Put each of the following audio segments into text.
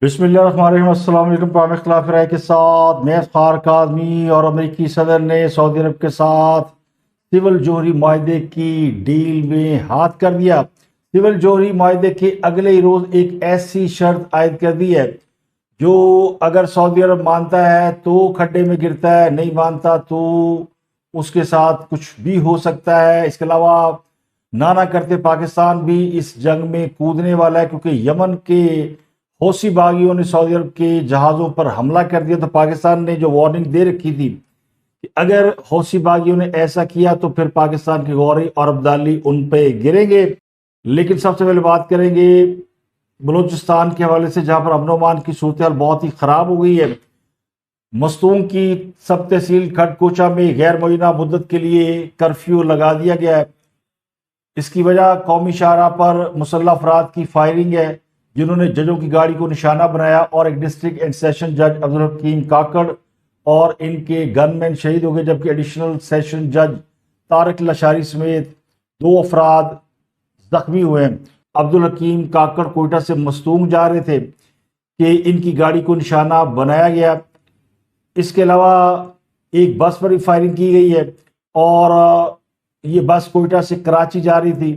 بسم اللہ الرحمن الرحیم۔ السلام علیکم۔ پام اختلاف رائے کے ساتھ میں افتخار کاظمی اور امریکی صدر نے سعودی عرب کے ساتھ سول جوہری معاہدے کی ڈیل میں ہاتھ کر دیا۔ سول جوہری معاہدے کے اگلے ہی روز ایک ایسی شرط عائد کر دی ہے جو اگر سعودی عرب مانتا ہے تو کھڈے میں گرتا ہے، نہیں مانتا تو اس کے ساتھ کچھ بھی ہو سکتا ہے۔ اس کے علاوہ نہ کرتے پاکستان بھی اس جنگ میں کودنے والا ہے، کیونکہ یمن کے حوثی باغیوں نے سعودی عرب کے جہازوں پر حملہ کر دیا۔ تو پاکستان نے جو وارننگ دے رکھی تھی کہ اگر حوثی باغیوں نے ایسا کیا تو پھر پاکستان کی غوری اور ابدالی ان پہ گریں گے۔ لیکن سب سے پہلے بات کریں گے بلوچستان کے حوالے سے، جہاں پر امن و امان کی صورتحال بہت ہی خراب ہو گئی ہے۔ مستونگ کی سب تحصیل کھٹ کوچہ میں غیر معینہ مدت کے لیے کرفیو لگا دیا گیا ہے۔ اس کی وجہ قومی شاہراہ پر مسلح افراد کی فائرنگ ہے، جنہوں نے ججوں کی گاڑی کو نشانہ بنایا، اور ایک ڈسٹرکٹ اینڈ سیشن جج عبدالحکیم کاکڑ اور ان کے گن مین شہید ہو گئے، جبکہ ایڈیشنل سیشن جج طارق لاشاری سمیت 2 افراد زخمی ہوئے ہیں۔ عبدالحکیم کاکڑ کوئٹہ سے مستونگ جا رہے تھے کہ ان کی گاڑی کو نشانہ بنایا گیا۔ اس کے علاوہ ایک بس پر بھی فائرنگ کی گئی ہے، اور یہ بس کوئٹہ سے کراچی جا رہی تھی۔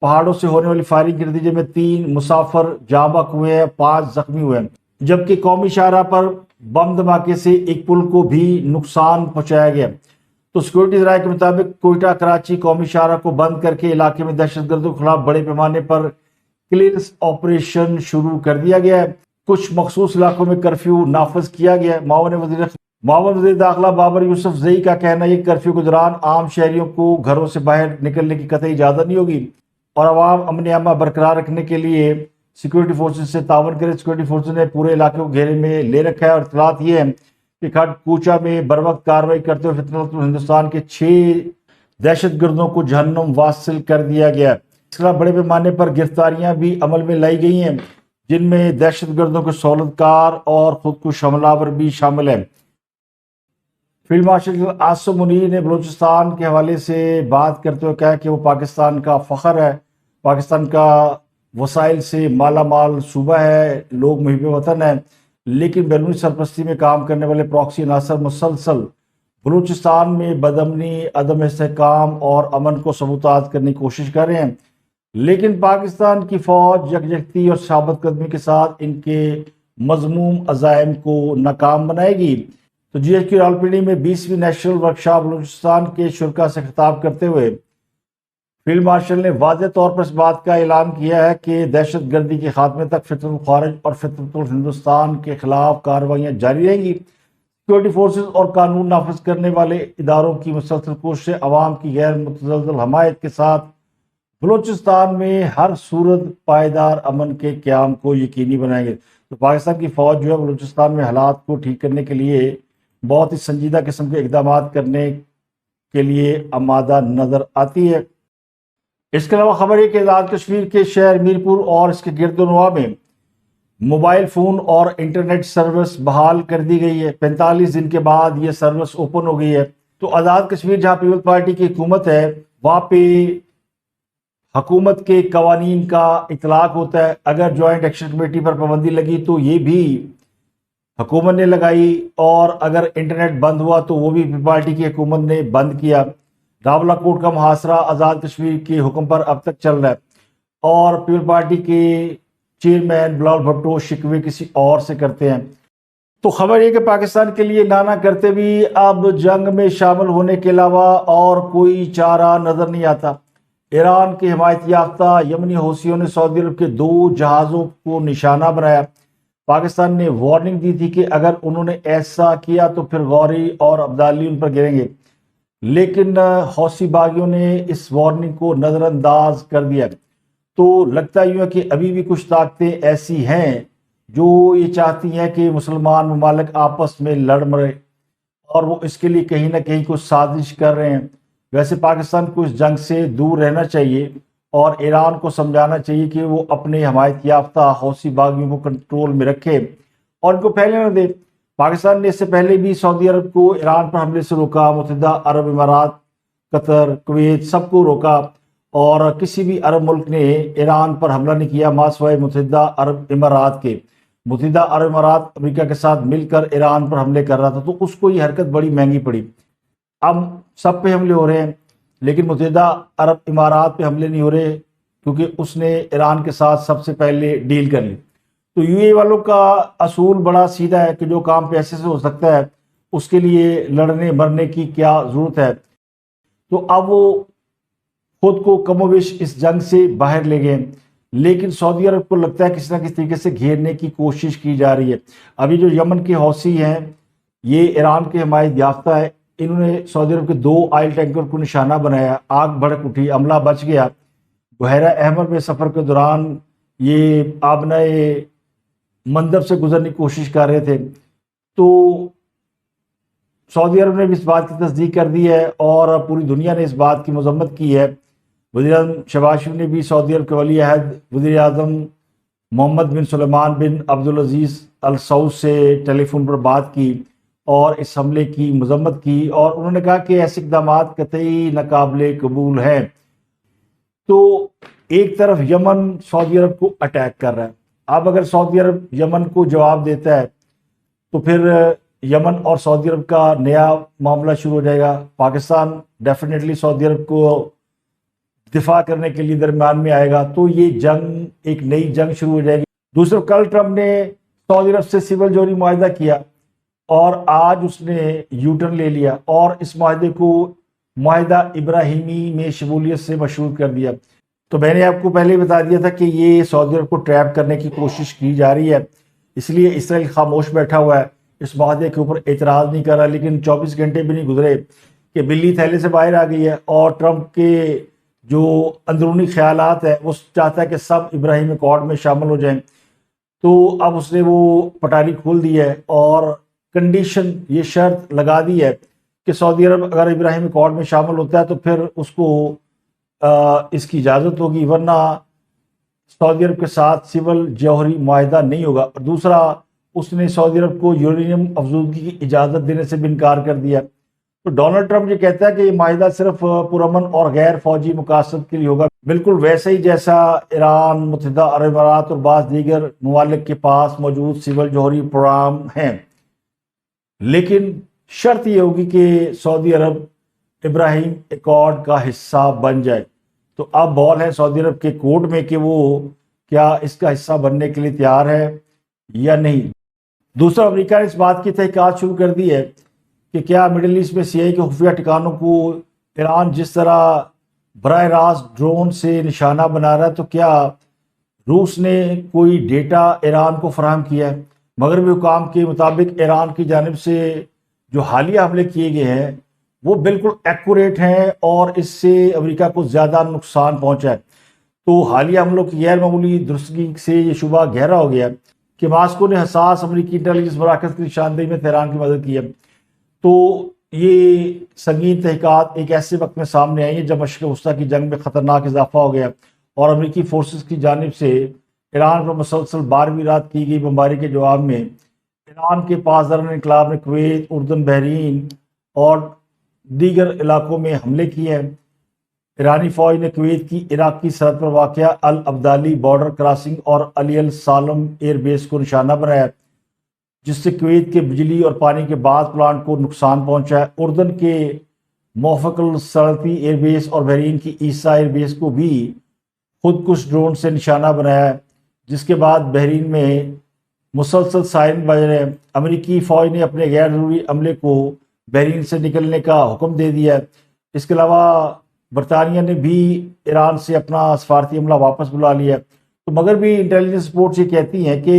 پہاڑوں سے ہونے والی فائرنگ کے نتیجے میں 3 مسافر جاں بحق ہوئے ہیں، 5 زخمی ہوئے ہیں، جبکہ قومی شاہراہ پر بم دھماکے سے ایک پل کو بھی نقصان پہنچایا گیا۔ تو سیکورٹی ذرائع کے مطابق کوئٹہ کراچی قومی شاہراہ کو بند کر کے علاقے میں دہشت گردوں کے خلاف بڑے پیمانے پر کلیئرنس آپریشن شروع کر دیا گیا ہے۔ کچھ مخصوص علاقوں میں کرفیو نافذ کیا گیا ہے۔ معاون وزیر داخلہ بابر یوسف زئی کا کہنا ہے کہ کرفیو کے دوران عام شہریوں کو گھروں سے باہر نکلنے کی قطعی اجازت نہیں ہوگی، اور عوام امن امہ برقرار رکھنے کے لیے سیکورٹی فورسز سے تعاون کرے۔ سیکورٹی فورسز نے پورے علاقے کو گھیرے میں لے رکھا ہے، اور اطلاعات یہ ہیں کہ کھٹ کوچہ میں بروقت کارروائی کرتے ہوئے فطرت ہندوستان کے 6 دہشت گردوں کو جہنم واصل کر دیا گیا۔ اس کے علاوہ بڑے پیمانے پر گرفتاریاں بھی عمل میں لائی گئی ہیں، جن میں دہشت گردوں کے سہولت کار اور خودکش حملہ آور بھی شامل ہیں۔ فیلڈ مارشل عاصم منیر نے بلوچستان کے حوالے سے بات کرتے ہوئے کہا کہ وہ پاکستان کا فخر ہے، پاکستان کا وسائل سے مالا مال صوبہ ہے، لوگ محب وطن ہیں، لیکن بیرونی سرپرستی میں کام کرنے والے پراکسی عناصر مسلسل بلوچستان میں بدامنی، عدم استحکام اور امن کو سبوتاژ کرنے کی کوشش کر رہے ہیں۔ لیکن پاکستان کی فوج یکجہتی اور ثابت قدمی کے ساتھ ان کے مذموم عزائم کو ناکام بنائے گی۔ تو جی ایچ کیو راولپنڈی میں 20ویں نیشنل ورکشاپ بلوچستان کے شرکاء سے خطاب کرتے ہوئے فیلڈ مارشل نے واضح طور پر اس بات کا اعلان کیا ہے کہ دہشت گردی کے خاتمے تک فطرت الخارج اور فطرت الہندوستان کے خلاف کارروائیاں جاری رہیں گی۔ سیکورٹی فورسز اور قانون نافذ کرنے والے اداروں کی مسلسل کوششیں عوام کی غیر متزلزل حمایت کے ساتھ بلوچستان میں ہر صورت پائیدار امن کے قیام کو یقینی بنائیں گے۔ تو پاکستان کی فوج جو ہے بلوچستان میں حالات کو ٹھیک کرنے کے لیے بہت ہی سنجیدہ قسم کے اقدامات کرنے کے لیے آمادہ نظر آتی ہے۔ اس کے علاوہ خبر ہے کہ آزاد کشمیر کے شہر میرپور اور اس کے گرد و نواح میں موبائل فون اور انٹرنیٹ سروس بحال کر دی گئی ہے۔ 45 دن کے بعد یہ سروس اوپن ہو گئی ہے۔ تو آزاد کشمیر جہاں پیپل پارٹی کی حکومت ہے، وہاں پہ حکومت کے قوانین کا اطلاق ہوتا ہے۔ اگر جوائنٹ ایکشن کمیٹی پر پابندی لگی تو یہ بھی حکومت نے لگائی، اور اگر انٹرنیٹ بند ہوا تو وہ بھی پیپل پارٹی کی حکومت نے بند کیا۔ راولہ کوٹ کا محاصرہ آزاد کشمیر کے حکم پر اب تک چل رہا ہے، اور پیپل پارٹی کے چیئرمین بلاول بھٹو شکوے کسی اور سے کرتے ہیں۔ تو خبر یہ کہ پاکستان کے لیے نانا کرتے بھی اب جنگ میں شامل ہونے کے علاوہ اور کوئی چارہ نظر نہیں آتا۔ ایران کے حمایت یافتہ یمنی حوثیوں نے سعودی عرب کے 2 جہازوں کو نشانہ بنایا۔ پاکستان نے وارننگ دی تھی کہ اگر انہوں نے ایسا کیا تو پھر غوری اور ابدالی ان پر گریں گے، لیکن حوثی باغیوں نے اس وارننگ کو نظر انداز کر دیا۔ تو لگتا یوں ہے کہ ابھی بھی کچھ طاقتیں ایسی ہیں جو یہ چاہتی ہیں کہ مسلمان ممالک آپس میں لڑ مرے، اور وہ اس کے لیے کہیں نہ کہیں کچھ سازش کر رہے ہیں۔ ویسے پاکستان کو اس جنگ سے دور رہنا چاہیے، اور ایران کو سمجھانا چاہیے کہ وہ اپنے حمایت یافتہ حوثی باغیوں کو کنٹرول میں رکھے اور ان کو پھیلنے نہ دے۔ پاکستان نے اس سے پہلے بھی سعودی عرب کو ایران پر حملے سے روکا، متحدہ عرب امارات، قطر، کویت سب کو روکا، اور کسی بھی عرب ملک نے ایران پر حملہ نہیں کیا ماسوائے متحدہ عرب امارات کے۔ متحدہ عرب امارات امریکہ کے ساتھ مل کر ایران پر حملے کر رہا تھا، تو اس کو یہ حرکت بڑی مہنگی پڑی۔ اب سب پہ حملے ہو رہے ہیں لیکن متحدہ عرب امارات پہ حملے نہیں ہو رہے کیونکہ اس نے ایران کے ساتھ سب سے پہلے ڈیل کر لی۔ تو یو اے والوں کا اصول بڑا سیدھا ہے کہ جو کام پیسے سے ہو سکتا ہے اس کے لیے لڑنے مرنے کی کیا ضرورت ہے۔ تو اب وہ خود کو کم و بیش اس جنگ سے باہر لے گئے، لیکن سعودی عرب کو لگتا ہے کسی نہ کسی طریقے سے گھیرنے کی کوشش کی جا رہی ہے۔ ابھی جو یمن کے حوثی ہیں یہ ایران کے حمایت یافتہ ہے، انہوں نے سعودی عرب کے 2 آئل ٹینکر کو نشانہ بنایا، آگ بھڑک اٹھی، عملہ بچ گیا۔ بحیرہ احمر میں سفر کے دوران یہ آبنائے مندب سے گزرنے کی کوشش کر رہے تھے، تو سعودی عرب نے بھی اس بات کی تصدیق کر دی ہے اور پوری دنیا نے اس بات کی مذمت کی ہے۔ وزیر اعظم شہباز شریف نے بھی سعودی عرب کے ولی عہد وزیر اعظم محمد بن سلمان بن عبدالعزیز ال سعود سے ٹیلی فون پر بات کی اور اس حملے کی مذمت کی، اور انہوں نے کہا کہ ایسے اقدامات قطعی ناقابل قبول ہیں۔ تو ایک طرف یمن سعودی عرب کو اٹیک کر رہا ہے، اب اگر سعودی عرب یمن کو جواب دیتا ہے تو پھر یمن اور سعودی عرب کا نیا معاملہ شروع ہو جائے گا۔ پاکستان ڈیفینیٹلی سعودی عرب کو دفاع کرنے کے لیے درمیان میں آئے گا، تو یہ جنگ ایک نئی جنگ شروع ہو جائے گی۔ دوسرے کل ٹرمپ نے سعودی عرب سے سول جوہری معاہدہ کیا اور آج اس نے یو ٹرن لے لیا اور اس معاہدے کو معاہدہ ابراہیمی میں شمولیت سے مشہور کر دیا۔ تو میں نے آپ کو پہلے بتا دیا تھا کہ یہ سعودی عرب کو ٹریپ کرنے کی کوشش کی جا رہی ہے، اس لیے اسرائیل خاموش بیٹھا ہوا ہے، اس معاہدے کے اوپر اعتراض نہیں کر رہا۔ لیکن 24 گھنٹے بھی نہیں گزرے کہ بلی تھیلے سے باہر آ گئی ہے اور ٹرمپ کے جو اندرونی خیالات ہیں وہ چاہتا ہے کہ سب ابراہیم اکارڈ میں شامل ہو جائیں۔ تو اب اس نے وہ پٹاری کھول دی ہے اور کنڈیشن یہ شرط لگا دی ہے کہ سعودی عرب اگر ابراہیم اکارڈ میں شامل ہوتا ہے تو پھر اس کو اس کی اجازت ہوگی، ورنہ سعودی عرب کے ساتھ سول جوہری معاہدہ نہیں ہوگا۔ اور دوسرا اس نے سعودی عرب کو یورینیم افزودگی کی اجازت دینے سے بھی انکار کر دیا۔ تو ڈونلڈ ٹرمپ یہ کہتا ہے کہ یہ معاہدہ صرف پرامن اور غیر فوجی مقاصد کے لیے ہوگا، بالکل ویسے ہی جیسا ایران، متحدہ عرب امارات اور بعض دیگر ممالک کے پاس موجود سول جوہری پروگرام ہیں، لیکن شرط یہ ہوگی کہ سعودی عرب ابراہیم ایکارڈ کا حصہ بن جائے۔ تو اب بال ہے سعودی عرب کے کورٹ میں کہ وہ کیا اس کا حصہ بننے کے لیے تیار ہے یا نہیں۔ دوسرا، امریکہ نے اس بات کی تحقیقات شروع کر دی ہے کہ کیا مڈل ایسٹ میں سی آئی کے خفیہ ٹھکانوں کو ایران جس طرح براہ راست ڈرون سے نشانہ بنا رہا ہے، تو کیا روس نے کوئی ڈیٹا ایران کو فراہم کیا ہے؟ مغربی حکام کے مطابق ایران کی جانب سے جو حالیہ حملے کیے گئے ہیں وہ بالکل ایکوریٹ ہیں اور اس سے امریکہ کو زیادہ نقصان پہنچا ہے۔ تو حالیہ حملوں کی غیر معمولی درستگی سے یہ شبہ گہرا ہو گیا کہ ماسکو نے حساس امریکی انٹیلیجنس مراکز کی نشاندہی میں تہران کی مدد کی ہے۔ تو یہ سنگین تحقیقات ایک ایسے وقت میں سامنے آئی ہیں جب مشرق وسطیٰ کی جنگ میں خطرناک اضافہ ہو گیا اور امریکی فورسز کی جانب سے ایران پر مسلسل 12ویں رات کی گئی بمباری کے جواب میں ایران کے پاسداران انقلاب نے کویت، اردن، بحرین اور دیگر علاقوں میں حملے کیے ہیں۔ ایرانی فوج نے کویت کی عراق کی سرحد پر واقع الابدالی بارڈر کراسنگ اور علی السالم ایئر بیس کو نشانہ بنایا، جس سے کویت کے بجلی اور پانی کے بعض پلانٹ کو نقصان پہنچا ہے۔ اردن کے موفق السلطی ایئر بیس اور بحرین کی عیسیٰ ایئر بیس کو بھی خود کش ڈرون سے نشانہ بنایا ہے، جس کے بعد بحرین میں مسلسل سائرن بج رہے ہیں۔ امریکی فوج نے اپنے غیر ضروری عملے کو بحرین سے نکلنے کا حکم دے دیا ہے۔ اس کے علاوہ برطانیہ نے بھی ایران سے اپنا سفارتی عملہ واپس بلا لیا ہے۔ تو مگر بھی انٹیلیجنس رپورٹس یہ کہتی ہیں کہ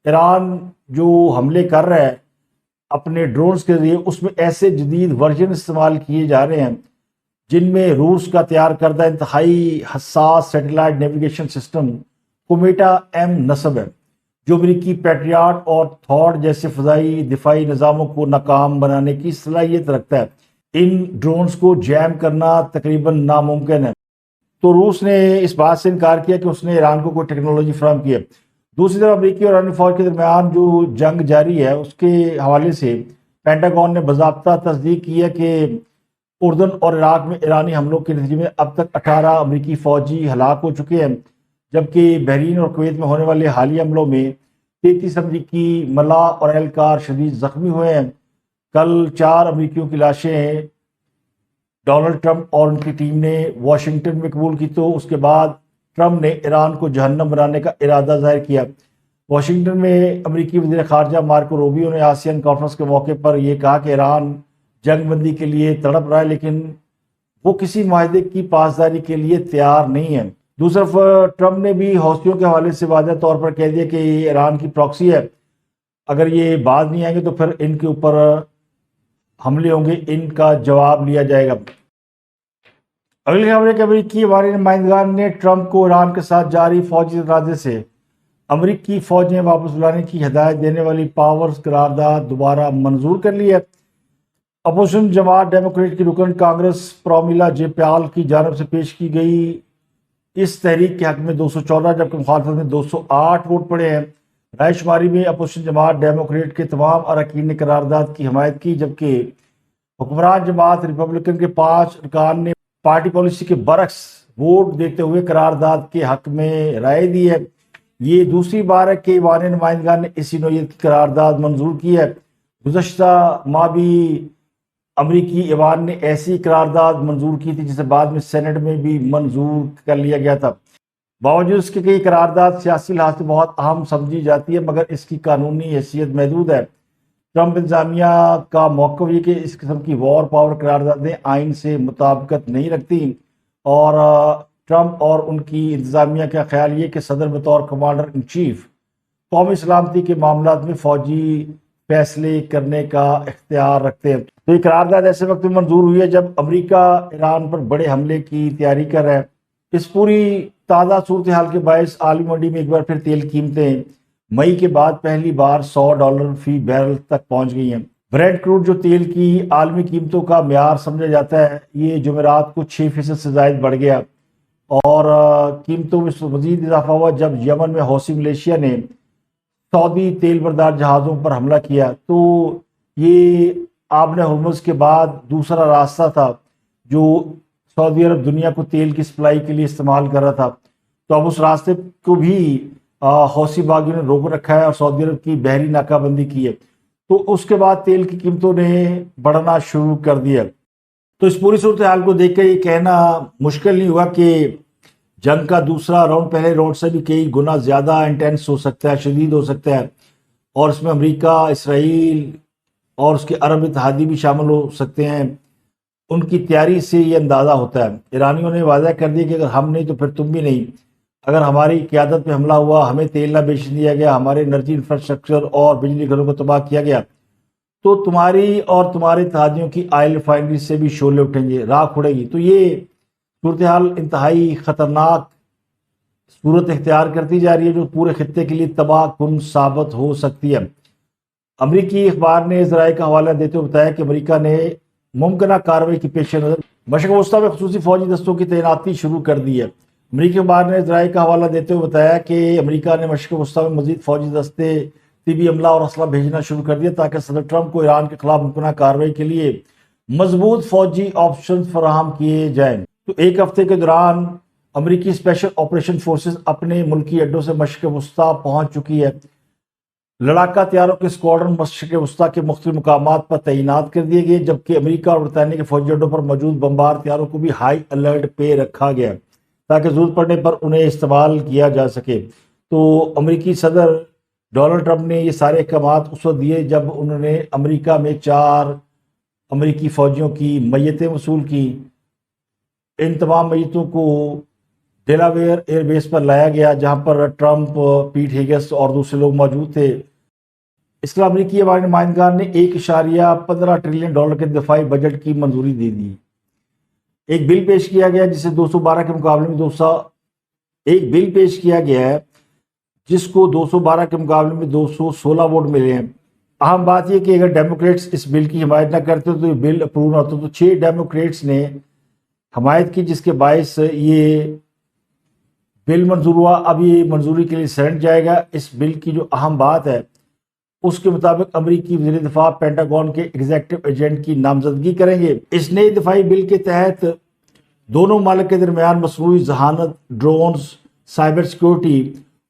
ایران جو حملے کر رہا ہے اپنے ڈرونز کے ذریعے، اس میں ایسے جدید ورژن استعمال کیے جا رہے ہیں جن میں روس کا تیار کردہ انتہائی حساس سیٹلائٹ نیویگیشن سسٹم کومیٹا ایم نصب ہے، جو امریکی پیٹریاٹ اور تھاڈ جیسے فضائی دفاعی نظاموں کو ناکام بنانے کی صلاحیت رکھتا ہے۔ ان ڈرونز کو جیم کرنا تقریباً ناممکن ہے۔ تو روس نے اس بات سے انکار کیا کہ اس نے ایران کو کوئی ٹیکنالوجی فراہم کی ہے۔ دوسری طرف امریکی اور ایرانی فوج کے درمیان جو جنگ جاری ہے اس کے حوالے سے پینٹاگون نے باضابطہ تصدیق کی ہے کہ اردن اور عراق میں ایرانی حملوں کے نتیجے میں اب تک 18 امریکی فوجی ہلاک ہو چکے ہیں، جبکہ بحرین اور کویت میں ہونے والے حالیہ حملوں میں 33 امریکی ملاح اور اہلکار شدید زخمی ہوئے ہیں۔ کل 4 امریکیوں کی لاشیں ڈونلڈ ٹرمپ اور ان کی ٹیم نے واشنگٹن میں قبول کی، تو اس کے بعد ٹرمپ نے ایران کو جہنم بنانے کا ارادہ ظاہر کیا۔ واشنگٹن میں امریکی وزیر خارجہ مارکو روبیو نے آسیان کانفرنس کے موقع پر یہ کہا کہ ایران جنگ بندی کے لیے تڑپ رہا ہے، لیکن وہ کسی معاہدے کی پاسداری کے لیے تیار نہیں ہے۔ دوسری طرف ٹرمپ نے بھی حوثیوں کے حوالے سے واضح طور پر کہہ دیا کہ یہ ایران کی پراکسی ہے، اگر یہ باز نہیں آئیں گے تو پھر ان کے اوپر حملے ہوں گے، ان کا جواب لیا جائے گا۔ اگلی خبر ہے کہ امریکی ہمارے نمائندگان نے ٹرمپ کو ایران کے ساتھ جاری فوجی تنازع سے امریکی فوجیں واپس بلانے کی ہدایت دینے والی پاورز قرارداد دوبارہ منظور کر لی ہے۔ اپوزیشن جماعت ڈیموکریٹ کی رکن کانگریس پرومیلا جے پیال کی جانب سے پیش کی گئی اس تحریک کے حق میں 214 جبکہ مخالفت میں 208 ووٹ پڑے ہیں۔ رائے شماری میں اپوزیشن جماعت ڈیموکریٹ کے تمام اراکین نے قرارداد کی حمایت کی، جبکہ حکمران جماعت ریپبلکن کے 5 ارکان نے پارٹی پالیسی کے برعکس ووٹ دیتے ہوئے قرارداد کے حق میں رائے دی ہے۔ یہ دوسری بار ہے کہ ایوان نمائندگان نے اسی نوعیت کی قرارداد منظور کی ہے۔ گزشتہ ماہ بھی امریکی ایوان نے ایسی قرارداد منظور کی تھی جسے بعد میں سینٹ میں بھی منظور کر لیا گیا تھا۔ باوجود اس کے کہ یہ قرارداد سیاسی لحاظ سے بہت اہم سمجھی جاتی ہے، مگر اس کی قانونی حیثیت محدود ہے۔ ٹرمپ انتظامیہ کا موقف یہ کہ اس قسم کی وار پاور قراردادیں آئین سے مطابقت نہیں رکھتی، اور ٹرمپ اور ان کی انتظامیہ کا خیال یہ کہ صدر بطور کمانڈر ان چیف قومی سلامتی کے معاملات میں فوجی فیصلے کرنے کا اختیار رکھتے ہیں۔ تو یہ قرارداد ایسے وقت میں منظور ہوئی ہے جب امریکہ ایران پر بڑے حملے کی تیاری کر رہا ہے۔ اس پوری تازہ صورتحال کے باعث عالمی منڈی میں ایک بار پھر تیل قیمتیں مئی کے بعد پہلی بار $100 فی بیرل تک پہنچ گئی ہیں۔ برینٹ کروڈ جو تیل کی عالمی قیمتوں کا معیار سمجھا جاتا ہے، یہ جمعرات کو 6% سے زائد بڑھ گیا، اور قیمتوں میں مزید اضافہ ہوا جب یمن میں حوثی ملیشیا نے سعودی تیل بردار جہازوں پر حملہ کیا۔ تو یہ آبن ہرمز کے بعد دوسرا راستہ تھا جو سعودی عرب دنیا کو تیل کی سپلائی کے لیے استعمال کر رہا تھا، تو اب اس راستے کو بھی حوثی باغیوں نے روک رکھا ہے اور سعودی عرب کی بحری ناکہ بندی کی ہے، تو اس کے بعد تیل کی قیمتوں نے بڑھنا شروع کر دیا۔ تو اس پوری صورتحال کو دیکھ کر یہ کہنا مشکل نہیں ہوا کہ جنگ کا دوسرا راؤنڈ پہلے راؤنڈ سے بھی کئی گنا زیادہ انٹینس ہو سکتا ہے، شدید ہو سکتا ہے، اور اس میں امریکہ، اسرائیل اور اس کے عرب اتحادی بھی شامل ہو سکتے ہیں۔ ان کی تیاری سے یہ اندازہ ہوتا ہے۔ ایرانیوں نے واضح کر دیا کہ اگر ہم نہیں تو پھر تم بھی نہیں، اگر ہماری قیادت پہ حملہ ہوا، ہمیں تیل نہ بیچ دیا گیا، ہمارے انرجی انفراسٹرکچر اور بجلی گھروں کو تباہ کیا گیا، تو تمہاری اور تمہارے اتحادیوں کی آئل ریفائنری سے بھی شعلے اٹھیں گے، راکھ اڑے گی۔ تو یہ صورتحال انتہائی خطرناک صورت اختیار کرتی جا رہی ہے جو پورے خطے کے لیے تباہ کن ثابت ہو سکتی ہے۔ امریکی اخبار نے ذرائع کا حوالہ دیتے ہوئے بتایا کہ امریکہ نے ممکنہ کارروائی کی پیش نظر مشرق وسطیٰ میں خصوصی فوجی دستوں کی تعیناتی شروع کر دی ہے۔ امریکی اخبار نے ذرائع کا حوالہ دیتے ہوئے بتایا کہ امریکہ نے مشرق وسطیٰ میں مزید فوجی دستے، طبی عملہ اور اسلحہ بھیجنا شروع کر دیا تاکہ صدر ٹرمپ کو ایران کے خلاف ممکنہ کارروائی کے لیے مضبوط فوجی آپشن فراہم کیے جائیں۔ تو ایک ہفتے کے دوران امریکی اسپیشل آپریشن فورسز اپنے ملکی اڈوں سے مشرق وسطیٰ پہنچ چکی ہے۔ لڑاکا طیاروں کے اسکواڈرن مشرق وسطیٰ کے مختلف مقامات پر تعینات کر دیے گئے، جبکہ امریکہ اور برطانیہ کے فوجی اڈوں پر موجود بمبار طیاروں کو بھی ہائی الرٹ پہ رکھا گیا تاکہ ضرورت پڑنے پر انہیں استعمال کیا جا سکے۔ تو امریکی صدر ڈونلڈ ٹرمپ نے یہ سارے احکامات اس وقت دیے جب انہوں نے امریکہ میں 4 امریکی فوجیوں کی میتیں وصول کی۔ ان تمام میتوں کو ڈیلاویئر ایئر بیس پر لایا گیا جہاں پر ٹرمپ، پیٹ ہیگس اور دوسرے لوگ موجود تھے۔ اس کے علاوہ امریکی ہمارے نمائندگان نے $1.15 ٹریلین کے دفاعی بجٹ کی منظوری دے دی۔ ایک بل پیش کیا گیا جسے 212 کے مقابلے میں 216 ووٹ ملے ہیں۔ اہم بات یہ کہ اگر ڈیموکریٹس اس بل کی حمایت نہ کرتے تو یہ بل اپروو نہ ہوتا، تو 6 ڈیموکریٹس نے حمایت کی جس کے باعث یہ بل منظور ہوا۔ اب یہ منظوری کے لیے سینٹ جائے گا۔ اس بل کی جو اہم بات ہے اس کے مطابق امریکی وزیر دفاع پینٹاگون کے ایگزیکٹو ایجنٹ کی نامزدگی کریں گے۔ اس نئے دفاعی بل کے تحت دونوں ممالک کے درمیان مصنوعی ذہانت، ڈرونز، سائبر سیکیورٹی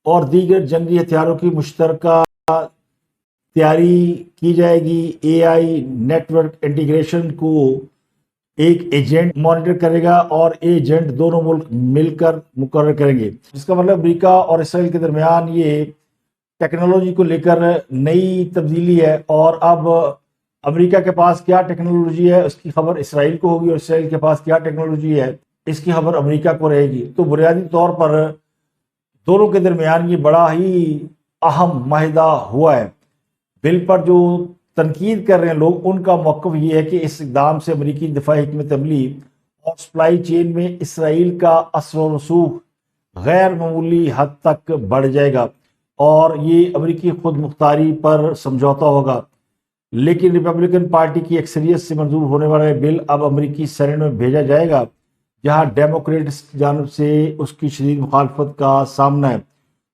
اور دیگر جنگی ہتھیاروں کی مشترکہ تیاری کی جائے گی۔ اے آئی نیٹ ورک انٹیگریشن کو ایک ایجنٹ مانیٹر کرے گا اور ایجنٹ دونوں ملک مل کر مقرر کریں گے، جس کا مطلب امریکہ اور اسرائیل کے درمیان یہ ٹیکنالوجی کو لے کر نئی تبدیلی ہے، اور اب امریکہ کے پاس کیا ٹیکنالوجی ہے اس کی خبر اسرائیل کو ہوگی، اور اسرائیل کے پاس کیا ٹیکنالوجی ہے اس کی خبر امریکہ کو رہے گی۔ تو بنیادی طور پر دونوں کے درمیان یہ بڑا ہی اہم معاہدہ ہوا ہے۔ بل پر جو تنقید کر رہے ہیں لوگ، ان کا موقف یہ ہے کہ اس اقدام سے امریکی دفاعی حکمت عملی اور سپلائی چین میں اسرائیل کا اثر و رسوخ غیر معمولی حد تک بڑھ جائے گا، اور یہ امریکی خود مختاری پر سمجھوتا ہوگا۔ لیکن ریپبلکن پارٹی کی اکثریت سے منظور ہونے والا بل اب امریکی سینیٹ میں بھیجا جائے گا، جہاں ڈیموکریٹس کی جانب سے اس کی شدید مخالفت کا سامنا ہے۔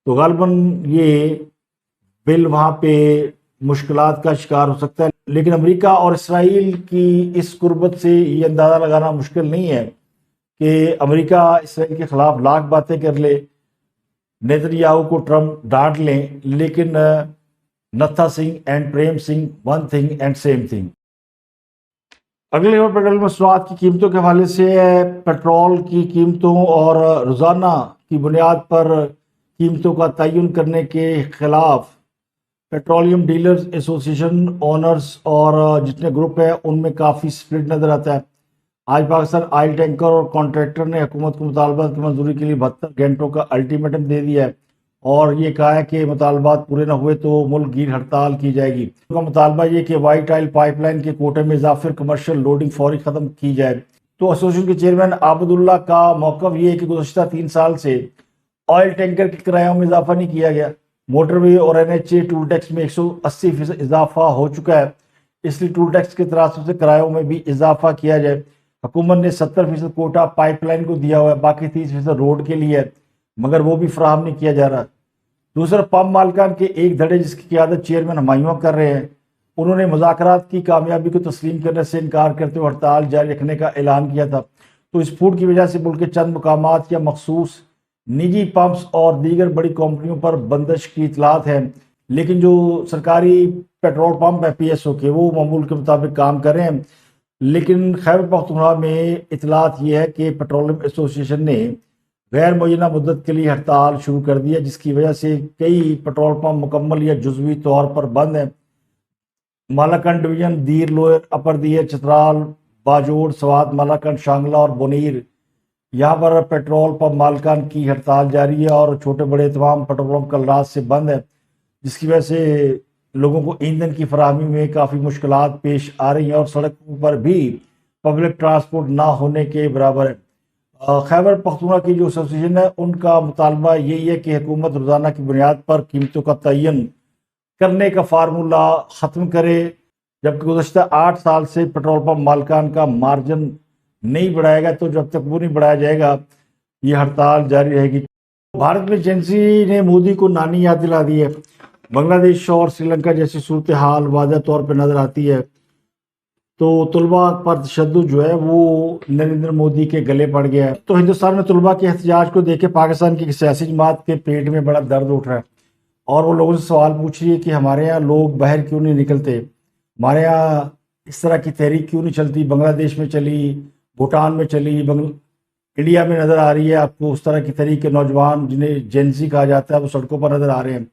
تو غالباً یہ بل وہاں پہ مشکلات کا شکار ہو سکتا ہے، لیکن امریکہ اور اسرائیل کی اس قربت سے یہ اندازہ لگانا مشکل نہیں ہے کہ امریکہ اسرائیل کے خلاف لاکھ باتیں کر لے، نیتنیاہو کو ٹرمپ ڈانٹ لیں، لیکن Natha Singh and Prem Singh one thing and same thing. اگلی خبر پیٹرول مصنوعات کی قیمتوں کے حوالے سے ہے۔ پیٹرول کی قیمتوں اور روزانہ کی بنیاد پر قیمتوں کا تعین کرنے کے خلاف پیٹرولیم ڈیلرز ایسوسی ایشن، اونرز اور جتنے گروپ ہیں ان میں کافی سپرٹ نظر آتا ہے۔ آج پاکستان آئل ٹینکر اور کانٹریکٹر نے حکومت کو مطالبات کی منظوری کے لیے 72 گھنٹوں کا الٹیمیٹم دے دیا ہے، اور یہ کہا ہے کہ مطالبات پورے نہ ہوئے تو ملک گیر ہڑتال کی جائے گی۔ ان کا مطالبہ یہ کہ وائٹ آئل پائپ لائن کے کوٹے میں اضافے کمرشل لوڈنگ فوری ختم کی جائے۔ تو ایسوسی ایشن کے چیئرمین عابد اللہ کا موقف یہ ہے کہ گزشتہ 3 سال سے آئل ٹینکر کے کرایوں میں اضافہ نہیں کیا گیا۔ موٹر وے اور NHA ٹول ٹیکس میں 180% اضافہ ہو چکا ہے، اس لیے ٹول ٹیکس کے تناسب سے کرایوں میں بھی اضافہ کیا جائے۔ حکومت نے 70% کوٹا پائپ لائن کو دیا ہوا ہے، باقی 30% روڈ کے لیے ہے، مگر وہ بھی فراہم نہیں کیا جا رہا۔ دوسرا، پمپ مالکان کے ایک دھڑے جس کی قیادت چیئرمین ہمایوں کر رہے ہیں، انہوں نے مذاکرات کی کامیابی کو تسلیم کرنے سے انکار کرتے ہوئے ہڑتال جاری رکھنے کا اعلان کیا تھا۔ تو اس پھوٹ کی وجہ سے ملک کے چند مقامات یا مخصوص نجی پمپس اور دیگر بڑی کمپنیوں پر بندش کی اطلاعات ہیں، لیکن جو سرکاری پیٹرول پمپ ہیں PSO کے، وہ معمول کے مطابق کام کر رہے ہیں۔ لیکن خیبر پختونخوا میں اطلاعات یہ ہے کہ پیٹرولیم ایسوسی ایشن نے غیر معینہ مدت کے لیے ہڑتال شروع کر دی ہے، جس کی وجہ سے کئی پیٹرول پمپ مکمل یا جزوی طور پر بند ہیں۔ مالاکنڈ ڈویژن، دیر لوئر، اپر دیر، چترال، باجوڑ، سوات، مالاکنڈ، شانگلہ اور بونیر، یہاں پر پیٹرول پمپ مالکان کی ہڑتال جاری ہے، اور چھوٹے بڑے تمام پیٹرول پمپ کل رات سے بند ہے، جس کی وجہ سے لوگوں کو ایندھن کی فراہمی میں کافی مشکلات پیش آ رہی ہیں، اور سڑکوں پر بھی پبلک ٹرانسپورٹ نہ ہونے کے برابر ہے۔ خیبر پختونخوا کی جو ایسوسی ایشن ہے، ان کا مطالبہ یہی ہے کہ حکومت روزانہ کی بنیاد پر قیمتوں کا تعین کرنے کا فارمولہ ختم کرے، جبکہ گزشتہ 8 سال سے پیٹرول پمپ مالکان کا مارجن نہیں بڑھائے گا، تو جب تک وہ نہیں بڑھایا جائے گا یہ ہڑتال جاری رہے گی۔ بھارت میں جنسی نے مودی کو نانی یاد دلا دی ہے۔ بنگلہ دیش اور سری لنکا جیسی صورتحال واضح طور پہ نظر آتی ہے، تو طلباء پر تشدد جو ہے وہ نریندر مودی کے گلے پڑ گیا ہے۔ تو ہندوستان میں طلباء کے احتجاج کو دیکھ کے پاکستان کی سیاسی جماعت کے پیٹ میں بڑا درد اٹھ رہا ہے، اور وہ لوگوں سے سوال پوچھ رہی ہے کہ ہمارے یہاں لوگ باہر کیوں نہیں نکلتے، ہمارے یہاں اس طرح کی تحریک کیوں نہیں چلتی؟ بنگلہ دیش میں چلی، بھوٹان میں چلی، انڈیا میں نظر آ رہی ہے آپ کو اس طرح کی تحریک کے نوجوان جنہیں جینزی کہا جاتا ہے وہ سڑکوں پر نظر آ رہے ہیں۔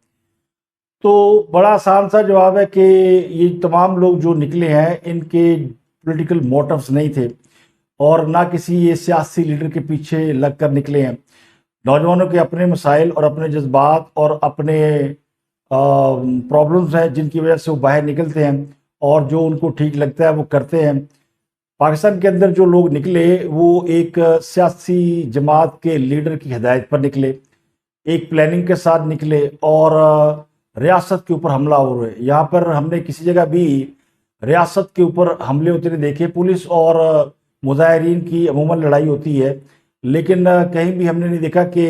تو بڑا آسان سا جواب ہے کہ یہ تمام لوگ جو نکلے ہیں ان کے پولیٹیکل موٹیوز نہیں تھے، اور نہ کسی یہ سیاسی لیڈر کے پیچھے لگ کر نکلے ہیں۔ نوجوانوں کے اپنے مسائل اور اپنے جذبات اور اپنے پرابلمز ہیں جن کی وجہ سے وہ باہر نکلتے ہیں، اور جو ان کو ٹھیک لگتا ہے وہ کرتے ہیں۔ پاکستان کے اندر جو لوگ نکلے وہ ایک سیاسی جماعت کے لیڈر کی ہدایت پر نکلے، ایک پلاننگ کے ساتھ نکلے، اور ریاست کے اوپر حملہ ہو رہے۔ یہاں پر ہم نے کسی جگہ بھی ریاست کے اوپر حملے ہوتے نہیں دیکھے۔ پولیس اور مظاہرین کی عموماً لڑائی ہوتی ہے، لیکن کہیں بھی ہم نے نہیں دیکھا کہ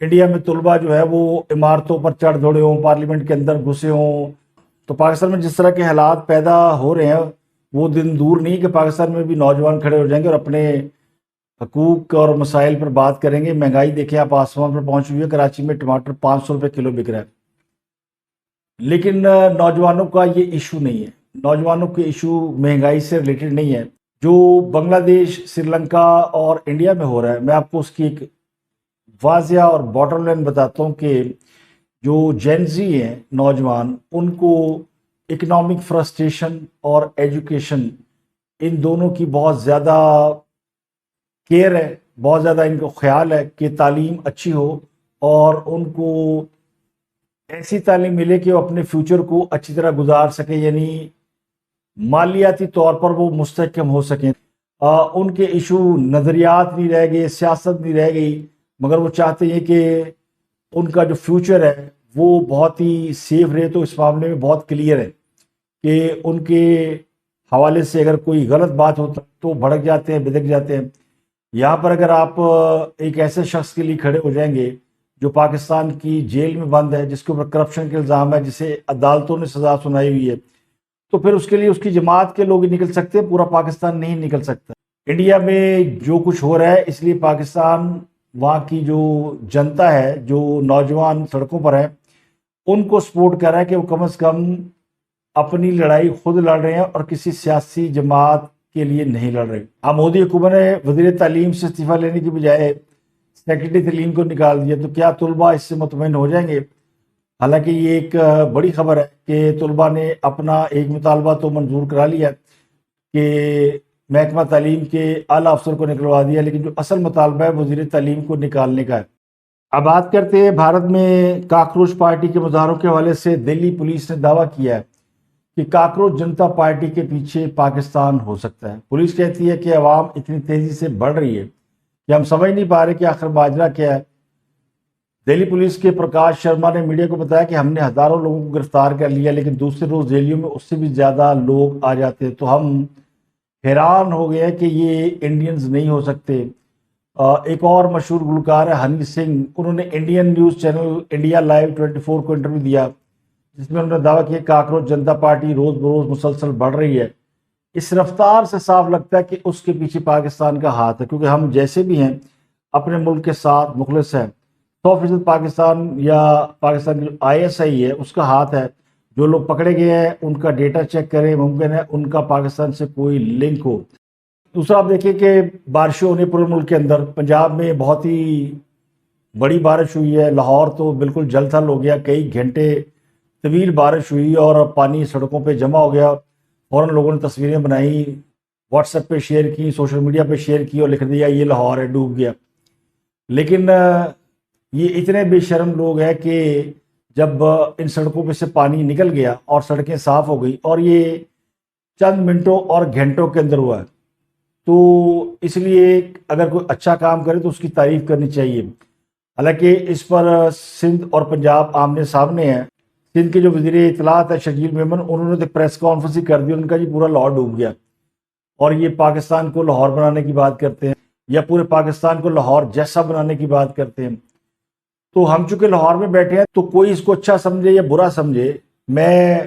انڈیا میں طلباء جو ہے وہ عمارتوں پر چڑھ دوڑے ہوں، پارلیمنٹ کے اندر گھسے ہوں۔ تو پاکستان میں جس طرح کے حالات پیدا ہو رہے ہیں وہ دن دور نہیں کہ پاکستان میں بھی نوجوان کھڑے ہو جائیں گے اور اپنے حقوق اور مسائل پر بات کریں گے۔ مہنگائی دیکھیں آپ آسمان پر پہنچ ہوئی ہے، کراچی میں ٹماٹر 500 روپے کلو بک رہا ہے، لیکن نوجوانوں کا یہ ایشو نہیں ہے۔ نوجوانوں کے ایشو مہنگائی سے ریلیٹڈ نہیں ہے۔ جو بنگلہ دیش، سری لنکا اور انڈیا میں ہو رہا ہے، میں آپ کو اس کی ایک واضح اور باٹم لائن بتاتا ہوں کہ جو جینزی ہیں نوجوان، ان کو اکنامک فرسٹریشن اور ایجوکیشن، ان دونوں کی بہت زیادہ کیئر ہے، بہت زیادہ ان کو خیال ہے کہ تعلیم اچھی ہو اور ان کو ایسی تعلیم ملے کہ وہ اپنے فیوچر کو اچھی طرح گزار سکیں، یعنی مالیاتی طور پر وہ مستحکم ہو سکیں۔ ان کے ایشو نظریات نہیں رہ گئے، سیاست نہیں رہ گئی، مگر وہ چاہتے ہیں کہ ان کا جو فیوچر ہے وہ بہت ہی سیف رہے۔ تو اس معاملے میں بہت کلیئر ہے کہ ان کے حوالے سے اگر کوئی غلط بات ہوتا تو بھڑک جاتے ہیں، بدک جاتے ہیں۔ یہاں پر اگر آپ ایک ایسے شخص کے لیے کھڑے ہو جائیں گے جو پاکستان کی جیل میں بند ہے، جس کے اوپر کرپشن کے الزام ہے، جسے عدالتوں نے سزا سنائی ہوئی ہے، تو پھر اس کے لیے اس کی جماعت کے لوگ ہی نکل سکتے ہیں، پورا پاکستان نہیں نکل سکتا۔ انڈیا میں جو کچھ ہو رہا ہے، اس لیے پاکستان، وہاں کی جو جنتا ہے، جو نوجوان سڑکوں پر ہے، ان کو سپورٹ کر رہا ہے کہ وہ کم از کم اپنی لڑائی خود لڑ رہے ہیں اور کسی سیاسی جماعت کے لیے نہیں لڑ رہے۔ اب مودی حکومت نے وزیر تعلیم سے استعفیٰ لینے کی بجائے سیکرٹری تعلیم کو نکال دیا، تو کیا طلباء اس سے مطمئن ہو جائیں گے؟ حالانکہ یہ ایک بڑی خبر ہے کہ طلباء نے اپنا ایک مطالبہ تو منظور کرا لیا کہ محکمہ تعلیم کے اعلیٰ افسر کو نکلوا دیا، لیکن جو اصل مطالبہ ہے وزیر تعلیم کو نکالنے کا ہے۔ اب بات کرتے ہیں بھارت میں کاکروچ پارٹی کے مظاہروں کے حوالے سے۔ دلی پولیس نے دعویٰ کیا ہے کہ کاکروچ جنتا پارٹی کے پیچھے پاکستان ہو سکتا ہے۔ پولیس کہتی ہے کہ عوام اتنی تیزی سے بڑھ رہی ہے کہ ہم سمجھ نہیں پا رہے کہ آخر ماجرا کیا ہے۔ دہلی پولیس کے پرکاش شرما نے میڈیا کو بتایا کہ ہم نے ہزاروں لوگوں کو گرفتار کر لیا، لیکن دوسرے روز جیلیوں میں اس سے بھی زیادہ لوگ آ جاتے ہیں، تو ہم حیران ہو گئے کہ یہ انڈینز نہیں ہو سکتے۔ ایک اور مشہور گلوکار ہے ہنی سنگھ، انہوں نے Indian news channel India live 24 کو انٹرویو دیا، جس میں انہوں نے دعویٰ کیا کہ کاکروچ جنتا پارٹی روز بروز مسلسل بڑھ رہی ہے۔ اس رفتار سے صاف لگتا ہے کہ اس کے پیچھے پاکستان کا ہاتھ ہے، کیونکہ ہم جیسے بھی ہیں اپنے ملک کے ساتھ مخلص ہیں۔ 100% پاکستان یا پاکستان کی ISI ہے، اس کا ہاتھ ہے۔ جو لوگ پکڑے گئے ہیں ان کا ڈیٹا چیک کریں، ممکن ہے ان کا پاکستان سے کوئی لنک ہو۔ دوسرا آپ دیکھیں کہ بارشیں ہونے پورے ملک کے اندر، پنجاب میں بہت ہی بڑی بارش ہوئی ہے، لاہور تو بالکل جل تھل ہو گیا، کئی گھنٹے طویل بارش ہوئی اور پانی سڑکوں پہ جمع ہو گیا۔ فوراً لوگوں نے تصویریں بنائی، واٹس ایپ پہ شیئر کی، سوشل میڈیا پہ شیئر کی اور لکھ دیا یہ لاہور ہے، ڈوب گیا۔ لیکن یہ اتنے بے شرم لوگ ہیں کہ جب ان سڑکوں پہ سے پانی نکل گیا اور سڑکیں صاف ہو گئی، اور یہ چند منٹوں اور گھنٹوں کے اندر ہوا ہے، تو اس لیے اگر کوئی اچھا کام کرے تو اس کی تعریف کرنی چاہیے۔ حالانکہ اس پر سندھ اور پنجاب آمنے سامنے ہیں۔ سندھ کے جو وزیر اطلاعات ہے شکیل میمن، انہوں نے تو پریس کانفرنس ہی کر دی، ان کا جی پورا لاہور ڈوب گیا، اور یہ پاکستان کو لاہور بنانے کی بات کرتے ہیں یا پورے پاکستان کو لاہور جیسا بنانے کی بات کرتے ہیں۔ تو ہم چونکہ لاہور میں بیٹھے ہیں تو کوئی اس کو اچھا سمجھے یا برا سمجھے، میں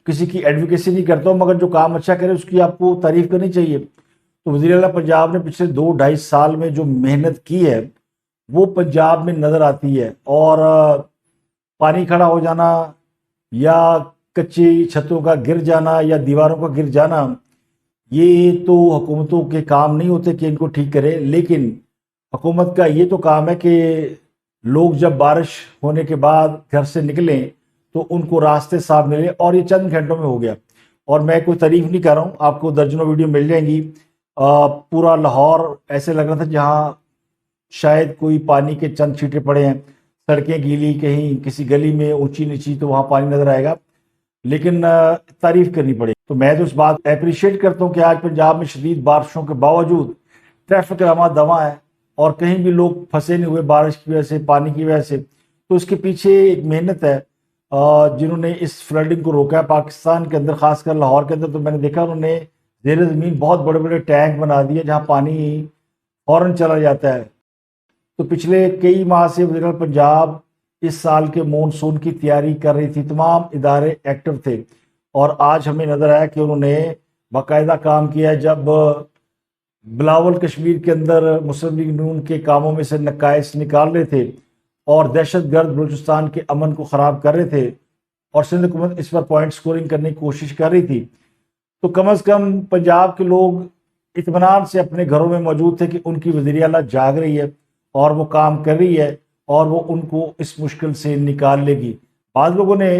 کسی کی ایڈوکیسی نہیں کرتا ہوں، مگر جو کام اچھا کرے اس کی آپ کو تعریف کرنی چاہیے۔ تو وزیر اعلیٰ پنجاب نے پچھلے 2-2.5 سال میں جو محنت کی ہے وہ پنجاب میں نظر آتی ہے، اور پانی کھڑا ہو جانا یا کچی چھتوں کا گر جانا یا دیواروں کا گر جانا، یہ تو حکومتوں کے کام نہیں ہوتے کہ ان کو ٹھیک کرے، لیکن حکومت کا یہ تو کام ہے کہ لوگ جب بارش ہونے کے بعد گھر سے نکلیں تو ان کو راستے صاف ملے، اور یہ چند گھنٹوں میں ہو گیا۔ اور میں کوئی تعریف نہیں کر رہا ہوں، آپ کو درجنوں ویڈیو مل جائیں گی۔ پورا لاہور ایسے لگ رہا تھا جہاں شاید کوئی پانی کے چند چھینٹے پڑے ہیں، سڑکیں گیلی، کہیں کسی گلی میں اونچی نیچی تو وہاں پانی نظر آئے گا، لیکن تعریف کرنی پڑے گی۔ تو میں تو اس بات اپریشیٹ کرتا ہوں کہ آج پنجاب میں شدید بارشوں کے باوجود ٹریفک رواں دواں ہے، اور کہیں بھی لوگ پھنسے نہیں ہوئے بارش کی وجہ سے، پانی کی وجہ سے۔ تو اس کے پیچھے ایک محنت ہے جنہوں نے اس فلڈنگ کو روکا ہے پاکستان کے اندر، خاص کر لاہور کے اندر۔ تو میں نے دیکھا انہوں نے زیر زمین بہت بڑے بڑے ٹینک بنا دیے جہاں پانی فوراً چلا جاتا ہے۔ تو پچھلے کئی ماہ سے وزیر پنجاب اس سال کے مونسون کی تیاری کر رہی تھی، تمام ادارے ایکٹیو تھے، اور آج ہمیں نظر آیا کہ انہوں نے باقاعدہ کام کیا ہے۔ جب بلاول کشمیر کے اندر مسلم لیگ نون کے کاموں میں سے نقائص نکال رہے تھے اور دہشت گرد بلوچستان کے امن کو خراب کر رہے تھے اور سندھ حکومت اس پر پوائنٹ سکورنگ کرنے کی کوشش کر رہی تھی، تو کم از کم پنجاب کے لوگ اطمینان سے اپنے گھروں میں موجود تھے کہ ان کی وزیر اعلیٰ جاگ رہی ہے اور وہ کام کر رہی ہے اور وہ ان کو اس مشکل سے نکال لے گی۔ بعض لوگوں نے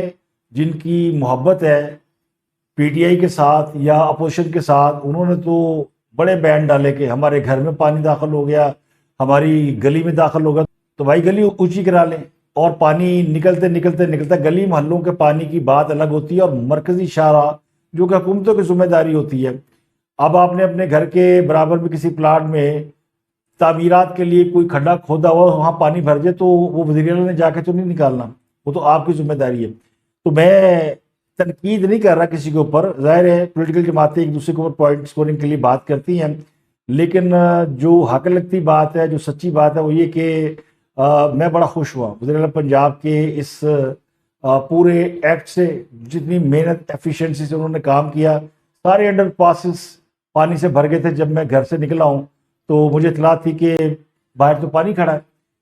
جن کی محبت ہے پی ٹی آئی کے ساتھ یا اپوزیشن کے ساتھ، انہوں نے تو بڑے بیان ڈالے کہ ہمارے گھر میں پانی داخل ہو گیا، ہماری گلی میں داخل ہو گیا، تو بھائی گلی اونچی کرا لیں اور پانی نکلتے گلی محلوں کے پانی کی بات الگ ہوتی ہے اور مرکزی شاہراہ جو کہ حکومتوں کی ذمہ داری ہوتی ہے۔ اب آپ نے اپنے گھر کے برابر میں کسی پلاٹ میں تعمیرات کے لیے کوئی کھڈا کھودا ہوا وہاں پانی بھر جائے تو وہ وزیر اعلیٰ نے جا کے تو نہیں نکالنا، وہ تو آپ کی ذمہ داری ہے۔ تو میں تنقید نہیں کر رہا کسی کے اوپر، ظاہر ہے پولیٹیکل جماعتیں ایک دوسرے کے اوپر پوائنٹ سکورنگ کے لیے بات کرتی ہیں، لیکن جو حق لگتی بات ہے، جو سچی بات ہے وہ یہ کہ میں بڑا خوش ہوا وزیر اعلیٰ پنجاب کے اس پورے ایکٹ سے، جتنی محنت ایفیشنسی سے انہوں نے کام کیا۔ سارے انڈر پاسز پانی سے بھر گئے تھے، جب میں گھر سے نکلا ہوں تو مجھے اطلاع تھی کہ باہر تو پانی کھڑا ہے،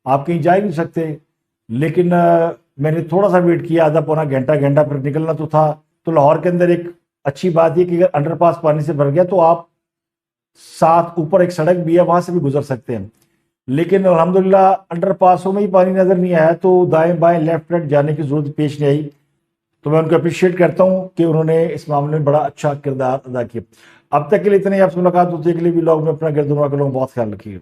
آپ کہیں جا ہی نہیں سکتے، لیکن میں نے تھوڑا سا ویٹ کیا، آدھا پونا گھنٹہ پھر نکلنا تو تھا۔ تو لاہور کے اندر ایک اچھی بات یہ کہ اگر انڈر پاس پانی سے بھر گیا تو آپ ساتھ اوپر ایک سڑک بھی ہے وہاں سے بھی گزر سکتے ہیں، لیکن الحمدللہ انڈر پاسوں میں ہی پانی نظر نہیں آیا تو دائیں بائیں لیفٹ رائٹ جانے کی ضرورت پیش نہیں آئی۔ تو میں ان کو اپریشیٹ کرتا ہوں کہ انہوں نے اس معاملے میں بڑا اچھا کردار ادا کیا۔ اب تک کے لیے اتنے ہی، آپ سے ملاقات ہوتی ہے، اگلے ولاگ میں اپنا گردنما کروں، بہت خیال رکھیے۔